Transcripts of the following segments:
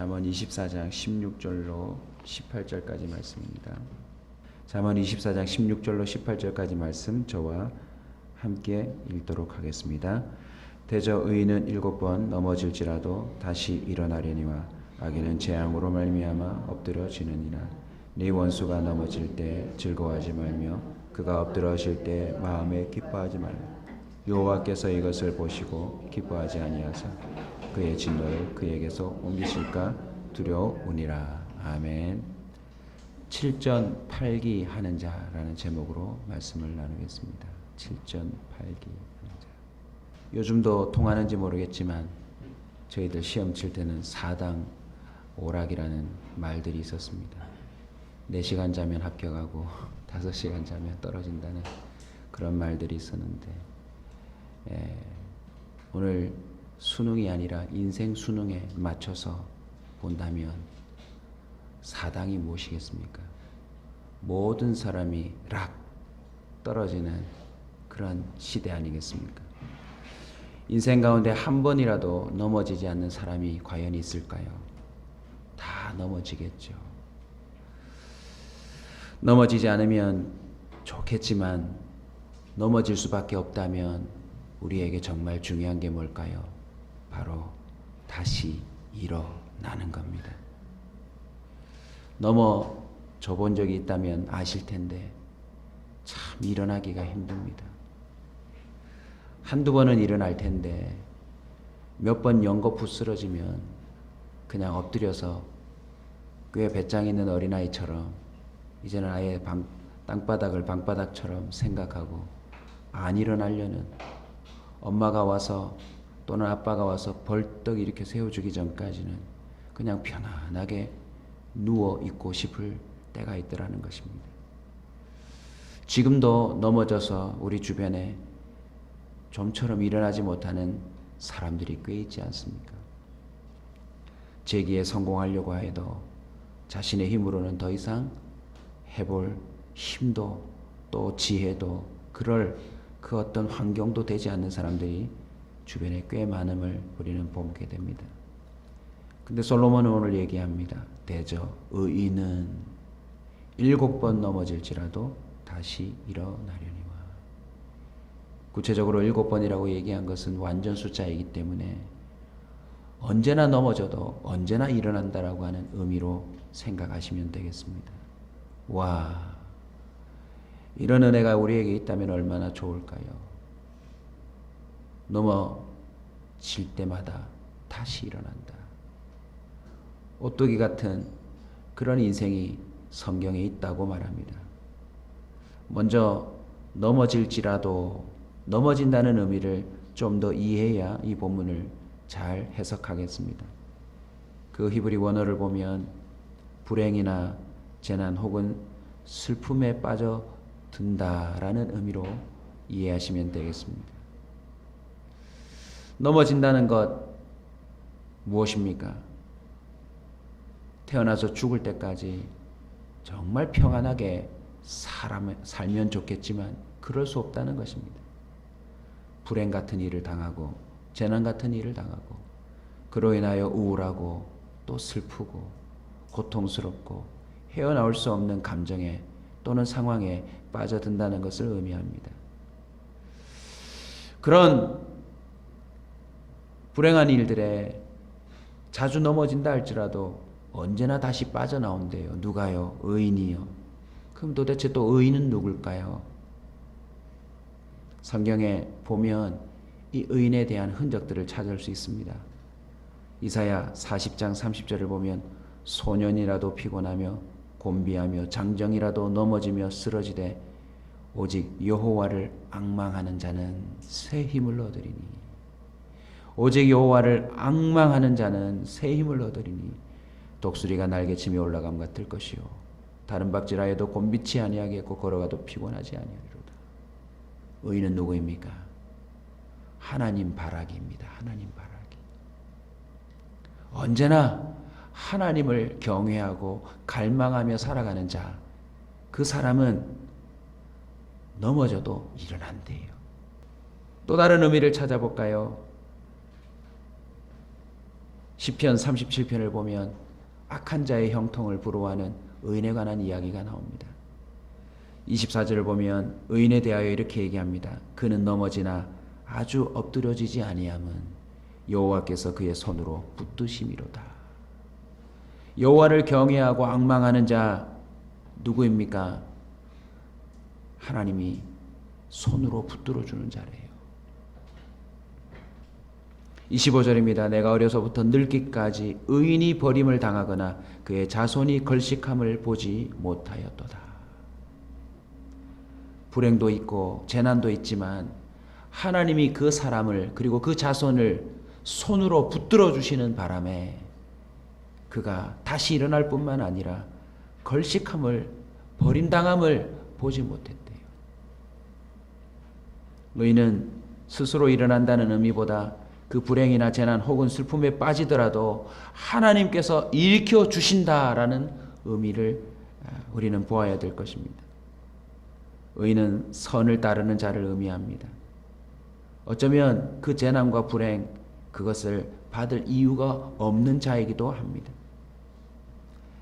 잠언 24장 16절로 18절까지 말씀입니다. 잠언 24장 16절로 18절까지 말씀 저와 함께 읽도록 하겠습니다. 대저 의인은 7번 넘어질지라도 다시 일어나려니와 악인은 재앙으로 말미암아 엎드러지느니라. 네 원수가 넘어질 때 즐거워하지 말며 그가 엎드러질 때 마음에 기뻐하지 말라. 여호와께서 이것을 보시고 기뻐하지 아니하사 그의 진노를 그에게서 옮기실까 두려우니라. 아멘. 7전 8기 하는 자라는 제목으로 말씀을 나누겠습니다. 7전 8기 하는 자. 요즘도 통하는지 모르겠지만 저희들 시험 칠 때는 사당 오락이라는 말들이 있었습니다. 4시간 자면 합격하고 5시간 자면 떨어진다는 그런 말들이 있었는데 오늘 수능이 아니라 인생 수능에 맞춰서 본다면 사당이 무엇이겠습니까? 모든 사람이 락 떨어지는 그런 시대 아니겠습니까? 인생 가운데 한 번이라도 넘어지지 않는 사람이 과연 있을까요? 다 넘어지겠죠. 넘어지지 않으면 좋겠지만 넘어질 수밖에 없다면 우리에게 정말 중요한 게 뭘까요? 바로 다시 일어나는 겁니다. 넘어져 본 적이 있다면 아실 텐데 참 일어나기가 힘듭니다. 한두 번은 일어날 텐데 몇 번 연거푸 쓰러지면 그냥 엎드려서 꽤 배짱 있는 어린아이처럼 이제는 아예 땅바닥을 방바닥처럼 생각하고 안 일어나려는 엄마가 와서 또는 아빠가 와서 벌떡 이렇게 세워주기 전까지는 그냥 편안하게 누워 있고 싶을 때가 있더라는 것입니다. 지금도 넘어져서 우리 주변에 좀처럼 일어나지 못하는 사람들이 꽤 있지 않습니까? 재기에 성공하려고 해도 자신의 힘으로는 더 이상 해볼 힘도 또 지혜도 그럴 그 어떤 환경도 되지 않는 사람들이 주변에 꽤 많음을 우리는 보게 됩니다. 근데 솔로몬은 오늘 얘기합니다. 대저 의인은 7번 넘어질지라도 다시 일어나려니와. 구체적으로 7번이라고 얘기한 것은 완전 숫자이기 때문에 언제나 넘어져도 언제나 일어난다라고 하는 의미로 생각하시면 되겠습니다. 와, 이런 은혜가 우리에게 있다면 얼마나 좋을까요? 넘어질 때마다 다시 일어난다. 오뚜기 같은 그런 인생이 성경에 있다고 말합니다. 먼저 넘어질지라도 넘어진다는 의미를 좀 더 이해해야 이 본문을 잘 해석하겠습니다. 그 히브리 원어를 보면 불행이나 재난 혹은 슬픔에 빠져든다라는 의미로 이해하시면 되겠습니다. 넘어진다는 것 무엇입니까? 태어나서 죽을 때까지 정말 평안하게 살면 좋겠지만 그럴 수 없다는 것입니다. 불행 같은 일을 당하고 재난 같은 일을 당하고 그로 인하여 우울하고 또 슬프고 고통스럽고 헤어나올 수 없는 감정에 또는 상황에 빠져든다는 것을 의미합니다. 그런 불행한 일들에 자주 넘어진다 할지라도 언제나 다시 빠져나온대요. 누가요? 의인이요. 그럼 도대체 또 의인은 누굴까요? 성경에 보면 이 의인에 대한 흔적들을 찾을 수 있습니다. 이사야 40장 30절을 보면 소년이라도 피곤하며 곤비하며 장정이라도 넘어지며 쓰러지되 오직 여호와를 앙망하는 자는 새 힘을 얻으리니 오직 여호와를 앙망하는 자는 새 힘을 얻으리니 독수리가 날개치며 올라감 같을 것이요 다른 박질하여도 곤비치 아니하겠고 걸어가도 피곤하지 아니하리로다. 의인은 누구입니까? 하나님 바라기입니다. 하나님 바라기. 언제나 하나님을 경외하고 갈망하며 살아가는 자, 그 사람은 넘어져도 일어난대요. 또 다른 의미를 찾아볼까요? 시편 37편을 보면 악한 자의 형통을 부러워하는 의인에 관한 이야기가 나옵니다. 24절을 보면 의인에 대하여 이렇게 얘기합니다. 그는 넘어지나 아주 엎드려지지 아니함은 여호와께서 그의 손으로 붙드심이로다. 여호와를 경외하고 앙망하는 자 누구입니까? 하나님이 손으로 붙들어주는 자래요. 25절입니다. 내가 어려서부터 늙기까지 의인이 버림을 당하거나 그의 자손이 걸식함을 보지 못하였도다. 불행도 있고 재난도 있지만 하나님이 그 사람을 그리고 그 자손을 손으로 붙들어 주시는 바람에 그가 다시 일어날 뿐만 아니라 걸식함을 버림당함을 보지 못했대요. 의인은 스스로 일어난다는 의미보다 그 불행이나 재난 혹은 슬픔에 빠지더라도 하나님께서 일으켜 주신다라는 의미를 우리는 보아야 될 것입니다. 의인은 선을 따르는 자를 의미합니다. 어쩌면 그 재난과 불행 그것을 받을 이유가 없는 자이기도 합니다.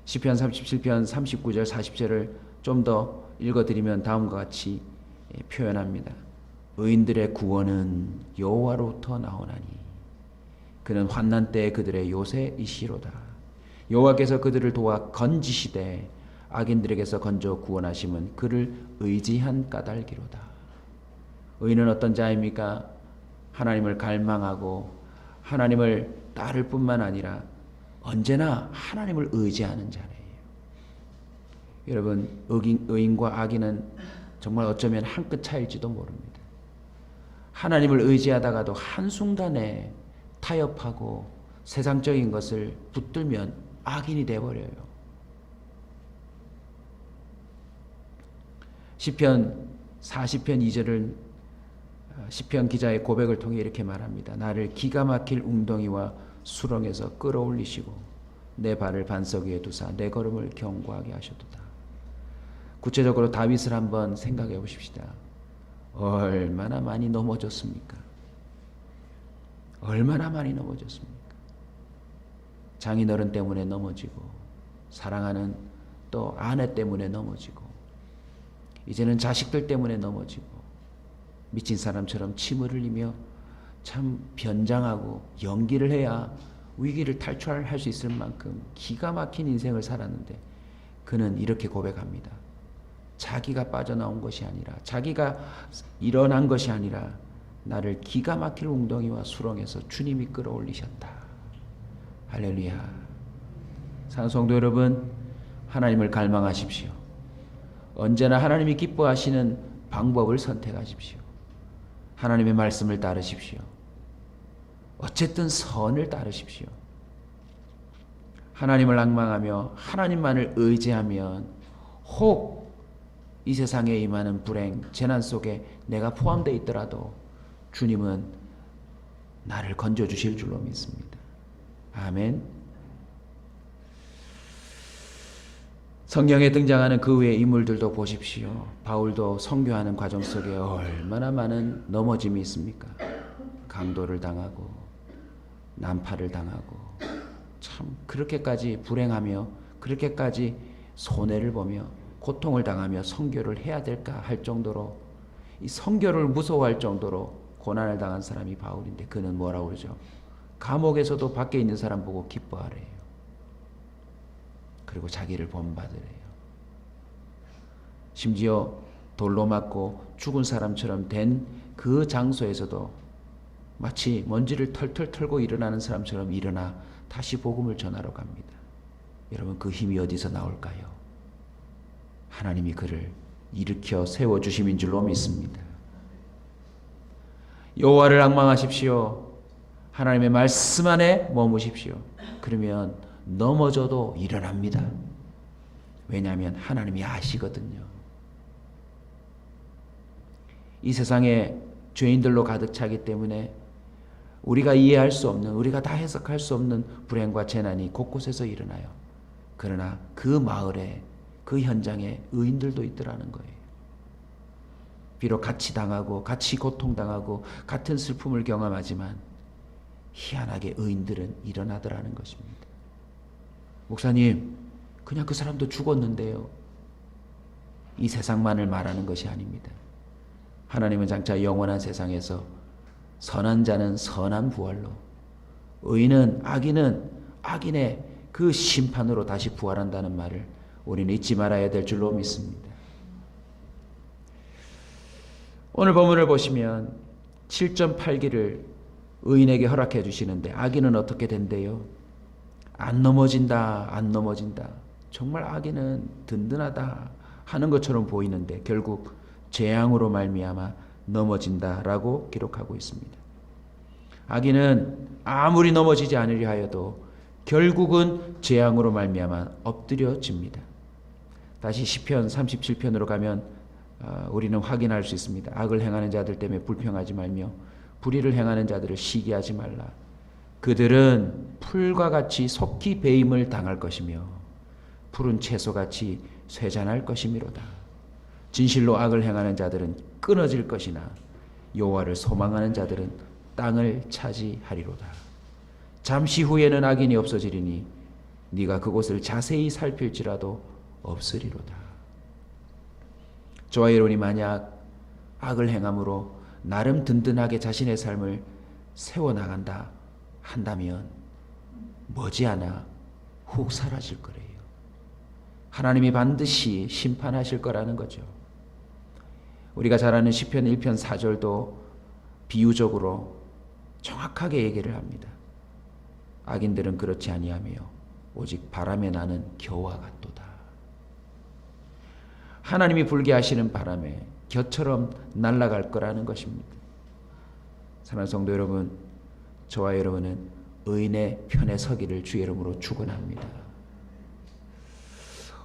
시편 37편 39절 40절을 좀 더 읽어드리면 다음과 같이 표현합니다. 의인들의 구원은 여호와로부터 나오나니 그는 환난 때에 그들의 요새이시로다. 여호와께서 그들을 도와 건지시되 악인들에게서 건져 구원하심은 그를 의지한 까닭이로다. 의인은 어떤 자입니까? 하나님을 갈망하고 하나님을 따를 뿐만 아니라 언제나 하나님을 의지하는 자래요. 여러분, 의인과 악인은 정말 어쩌면 한 끗 차이일지도 모릅니다. 하나님을 의지하다가도 한순간에 타협하고 세상적인 것을 붙들면 악인이 되어버려요. 시편 40편 2절을 시편 기자의 고백을 통해 이렇게 말합니다. 나를 기가 막힐 웅덩이와 수렁에서 끌어올리시고 내 발을 반석 위에 두사 내 걸음을 견고하게 하셨도다. 구체적으로 다윗을 한번 생각해 보십시다. 얼마나 많이 넘어졌습니까? 얼마나 많이 넘어졌습니까? 장인어른 때문에 넘어지고 사랑하는 또 아내 때문에 넘어지고 이제는 자식들 때문에 넘어지고 미친 사람처럼 침을 흘리며 참 변장하고 연기를 해야 위기를 탈출할 수 있을 만큼 기가 막힌 인생을 살았는데 그는 이렇게 고백합니다. 자기가 빠져나온 것이 아니라 자기가 일어난 것이 아니라 나를 기가 막힐 웅덩이와 수렁에서 주님이 끌어올리셨다. 할렐루야. 사랑하는 성도 여러분, 하나님을 갈망하십시오. 언제나 하나님이 기뻐하시는 방법을 선택하십시오. 하나님의 말씀을 따르십시오. 어쨌든 선을 따르십시오. 하나님을 앙망하며 하나님만을 의지하면 혹 이 세상에 임하는 불행, 재난 속에 내가 포함되어 있더라도 주님은 나를 건져주실 줄로 믿습니다. 아멘. 성경에 등장하는 그 외의 인물들도 보십시오. 바울도 선교하는 과정 속에 얼마나 많은 넘어짐이 있습니까? 강도를 당하고 난파를 당하고 참 그렇게까지 불행하며 그렇게까지 손해를 보며 고통을 당하며 선교를 해야 될까 할 정도로 이 선교를 무서워할 정도로 고난을 당한 사람이 바울인데 그는 뭐라고 그러죠? 감옥에서도 밖에 있는 사람 보고 기뻐하래요. 그리고 자기를 본받으래요. 심지어 돌로 맞고 죽은 사람처럼 된 그 장소에서도 마치 먼지를 털털 털고 일어나는 사람처럼 일어나 다시 복음을 전하러 갑니다. 여러분, 그 힘이 어디서 나올까요? 하나님이 그를 일으켜 세워주심인 줄로 믿습니다. 여호와를 앙망하십시오. 하나님의 말씀 안에 머무십시오. 그러면 넘어져도 일어납니다. 왜냐하면 하나님이 아시거든요. 이 세상에 죄인들로 가득 차기 때문에 우리가 이해할 수 없는, 우리가 다 해석할 수 없는 불행과 재난이 곳곳에서 일어나요. 그러나 그 마을에, 그 현장에 의인들도 있더라는 거예요. 비록 같이 당하고 같이 고통당하고 같은 슬픔을 경험하지만 희한하게 의인들은 일어나더라는 것입니다. 목사님, 그냥 그 사람도 죽었는데요. 이 세상만을 말하는 것이 아닙니다. 하나님은 장차 영원한 세상에서 선한 자는 선한 부활로, 의인은 악인의 그 심판으로 다시 부활한다는 말을 우리는 잊지 말아야 될 줄로 믿습니다. 오늘 본문을 보시면 7.8기를 의인에게 허락해 주시는데 악인은 어떻게 된대요? 안 넘어진다, 안 넘어진다. 정말 악인은 든든하다 하는 것처럼 보이는데 결국 재앙으로 말미암아 넘어진다라고 기록하고 있습니다. 악인은 아무리 넘어지지 않으려 하여도 결국은 재앙으로 말미암아 엎드려집니다. 다시 시편 37편으로 가면 우리는 확인할 수 있습니다. 악을 행하는 자들 때문에 불평하지 말며 불의를 행하는 자들을 시기하지 말라. 그들은 풀과 같이 속히 배임을 당할 것이며 푸른 채소같이 쇠잔할 것이미로다. 진실로 악을 행하는 자들은 끊어질 것이나 여호와를 소망하는 자들은 땅을 차지하리로다. 잠시 후에는 악인이 없어지리니 네가 그곳을 자세히 살필지라도 없으리로다. 저와 여러분이 만약 악을 행함으로 나름 든든하게 자신의 삶을 세워나간다 한다면 머지않아 훅 사라질 거래요. 하나님이 반드시 심판하실 거라는 거죠. 우리가 잘 아는 시편 1편 4절도 비유적으로 정확하게 얘기를 합니다. 악인들은 그렇지 아니하며 오직 바람에 나는 겨와 같도다. 하나님이 불게 하시는 바람에 겨처럼 날아갈 거라는 것입니다. 사랑하는 성도 여러분, 저와 여러분은 의인의 편에 서기를 주의 이름으로 축원합니다.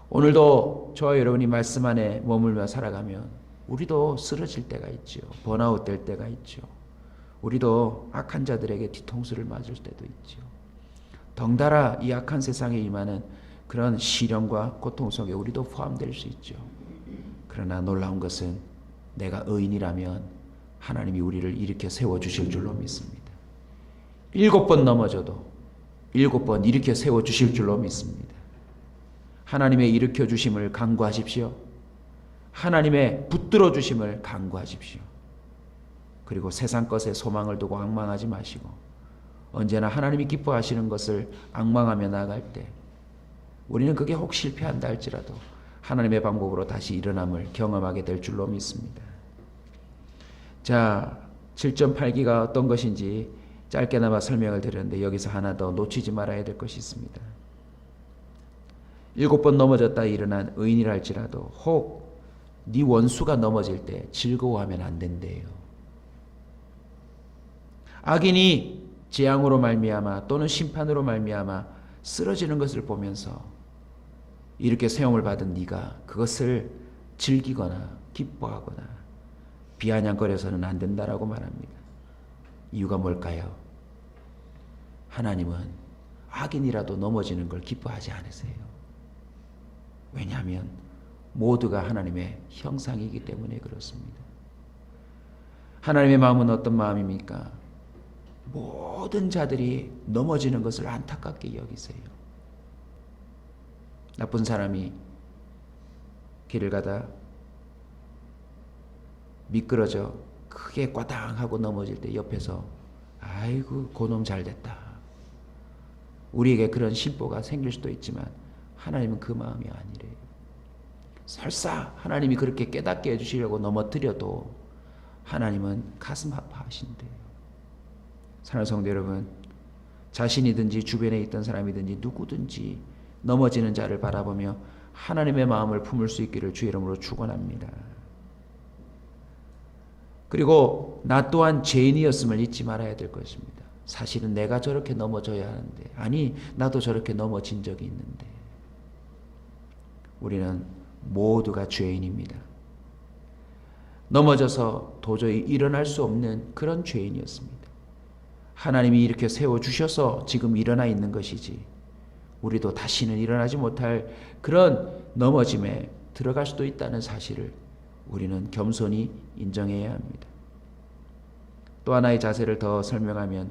오늘도 저와 여러분이 말씀 안에 머물며 살아가면 우리도 쓰러질 때가 있죠. 번아웃 될 때가 있죠. 우리도 악한 자들에게 뒤통수를 맞을 때도 있죠. 덩달아 이 악한 세상에 임하는 그런 시련과 고통 속에 우리도 포함될 수 있죠. 그러나 놀라운 것은 내가 의인이라면 하나님이 우리를 일으켜 세워주실 줄로 믿습니다. 7번 넘어져도 7번 일으켜 세워주실 줄로 믿습니다. 하나님의 일으켜 주심을 간구하십시오. 하나님의 붙들어 주심을 간구하십시오. 그리고 세상 것에 소망을 두고 앙망하지 마시고 언제나 하나님이 기뻐하시는 것을 앙망하며 나아갈 때 우리는 그게 혹 실패한다 할지라도 하나님의 방법으로 다시 일어남을 경험하게 될 줄로 믿습니다. 자, 7.8기가 어떤 것인지 짧게나마 설명을 드렸는데 여기서 하나 더 놓치지 말아야 될 것이 있습니다. 7번 넘어졌다 일어난 의인이라 할지라도 혹 네 원수가 넘어질 때 즐거워하면 안 된대요. 악인이 재앙으로 말미암아 또는 심판으로 말미암아 쓰러지는 것을 보면서 이렇게 세움을 받은 네가 그것을 즐기거나 기뻐하거나 비아냥거려서는 안 된다라고 말합니다. 이유가 뭘까요? 하나님은 악인이라도 넘어지는 걸 기뻐하지 않으세요. 왜냐하면 모두가 하나님의 형상이기 때문에 그렇습니다. 하나님의 마음은 어떤 마음입니까? 모든 자들이 넘어지는 것을 안타깝게 여기세요. 나쁜 사람이 길을 가다 미끄러져 크게 꽈당하고 넘어질 때 옆에서 아이고 그놈 잘됐다. 우리에게 그런 심보가 생길 수도 있지만 하나님은 그 마음이 아니래요. 설사 하나님이 그렇게 깨닫게 해주시려고 넘어뜨려도 하나님은 가슴 아파하신대요. 사랑하는 성도 여러분, 자신이든지 주변에 있던 사람이든지 누구든지 넘어지는 자를 바라보며 하나님의 마음을 품을 수 있기를 주의 이름으로 축원합니다. 그리고 나 또한 죄인이었음을 잊지 말아야 될 것입니다. 사실은 내가 저렇게 넘어져야 하는데, 아니 나도 저렇게 넘어진 적이 있는데, 우리는 모두가 죄인입니다. 넘어져서 도저히 일어날 수 없는 그런 죄인이었습니다. 하나님이 이렇게 세워주셔서 지금 일어나 있는 것이지 우리도 다시는 일어나지 못할 그런 넘어짐에 들어갈 수도 있다는 사실을 우리는 겸손히 인정해야 합니다. 또 하나의 자세를 더 설명하면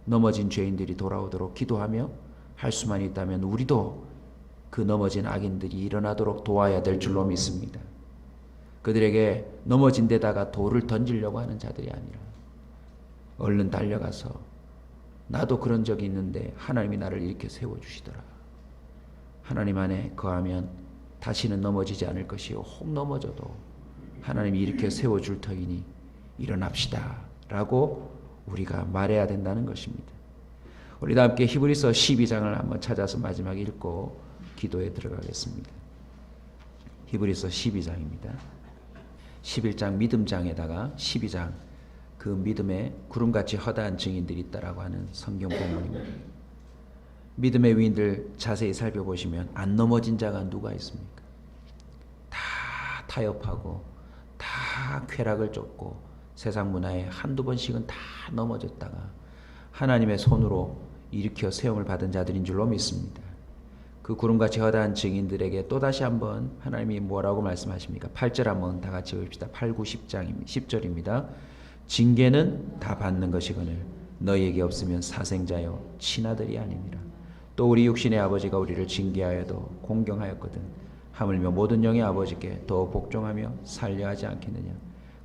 넘어진 죄인들이 돌아오도록 기도하며 할 수만 있다면 우리도 그 넘어진 악인들이 일어나도록 도와야 될 줄로 믿습니다. 그들에게 넘어진 데다가 돌을 던지려고 하는 자들이 아니라 얼른 달려가서 나도 그런 적이 있는데 하나님이 나를 이렇게 세워주시더라. 하나님 안에 거하면 다시는 넘어지지 않을 것이요 혹 넘어져도 하나님이 이렇게 세워줄 터이니 일어납시다 라고 우리가 말해야 된다는 것입니다. 우리 다 함께 히브리서 12장을 한번 찾아서 마지막에 읽고 기도에 들어가겠습니다. 히브리서 12장입니다. 11장 믿음장에다가 12장 그 믿음에 구름같이 허다한 증인들이 있다라고 하는 성경 본문입니다. 믿음의 위인들 자세히 살펴보시면 안 넘어진 자가 누가 있습니까? 다 타협하고 다 쾌락을 쫓고 세상 문화에 한두 번씩은 다 넘어졌다가 하나님의 손으로 일으켜 세움을 받은 자들인 줄로 믿습니다. 그 구름같이 허다한 증인들에게 또다시 한번 하나님이 뭐라고 말씀하십니까? 8절 한번 다 같이 봅시다. 8, 9, 10절입니다. 징계는 다 받는 것이거늘 너희에게 없으면 사생자여 친아들이 아니니라. 또 우리 육신의 아버지가 우리를 징계하여도 공경하였거든 하물며 모든 영의 아버지께 더 복종하며 살려하지 않겠느냐.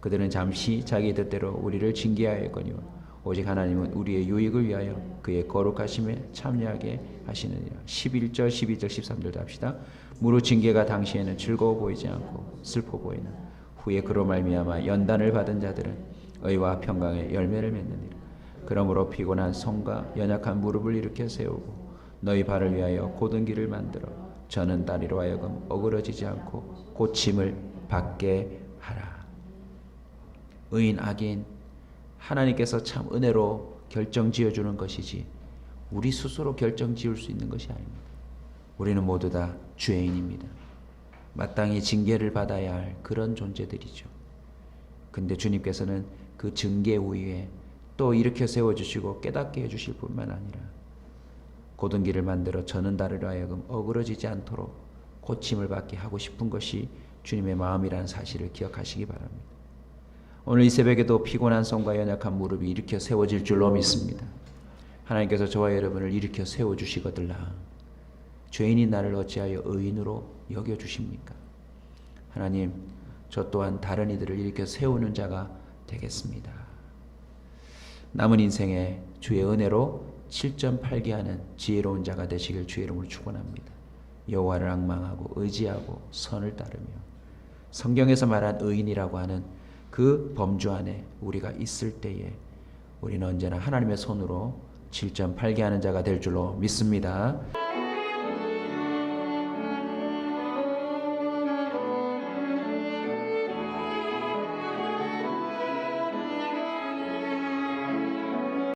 그들은 잠시 자기 뜻대로 우리를 징계하였거니와 오직 하나님은 우리의 유익을 위하여 그의 거룩하심에 참여하게 하시느니라. 11절 12절 13절도 합시다. 무릇 징계가 당시에는 즐거워 보이지 않고 슬퍼 보이나 후에 그로 말미암아 연단을 받은 자들은 의와 평강의 열매를 맺느니라. 그러므로 피곤한 손과 연약한 무릎을 일으켜 세우고 너희 발을 위하여 곧은 길을 만들어 저는 다리로 하여금 어그러지지 않고 고침을 받게 하라. 의인 악인 하나님께서 참 은혜로 결정지어주는 것이지 우리 스스로 결정지을 수 있는 것이 아닙니다. 우리는 모두 다 죄인입니다. 마땅히 징계를 받아야 할 그런 존재들이죠. 근데 주님께서는 그 징계 후에 또 일으켜 세워주시고 깨닫게 해주실 뿐만 아니라 곧은 길을 만들어 저는 다리로 하여금 어그러지지 않도록 고침을 받게 하고 싶은 것이 주님의 마음이라는 사실을 기억하시기 바랍니다. 오늘 이 새벽에도 피곤한 손과 연약한 무릎이 일으켜 세워질 줄로 믿습니다. 하나님께서 저와 여러분을 일으켜 세워주시거들라. 죄인인 나를 어찌하여 의인으로 여겨주십니까? 하나님, 저 또한 다른 이들을 일으켜 세우는 자가 되겠습니다. 남은 인생에 주의 은혜로 7.8개 하는 지혜로운 자가 되시길 주의 이름으로 축원합니다. 여호와를 앙망하고 의지하고 선을 따르며 성경에서 말한 의인이라고 하는 그 범주 안에 우리가 있을 때에 우리는 언제나 하나님의 손으로 7.8개 하는 자가 될 줄로 믿습니다.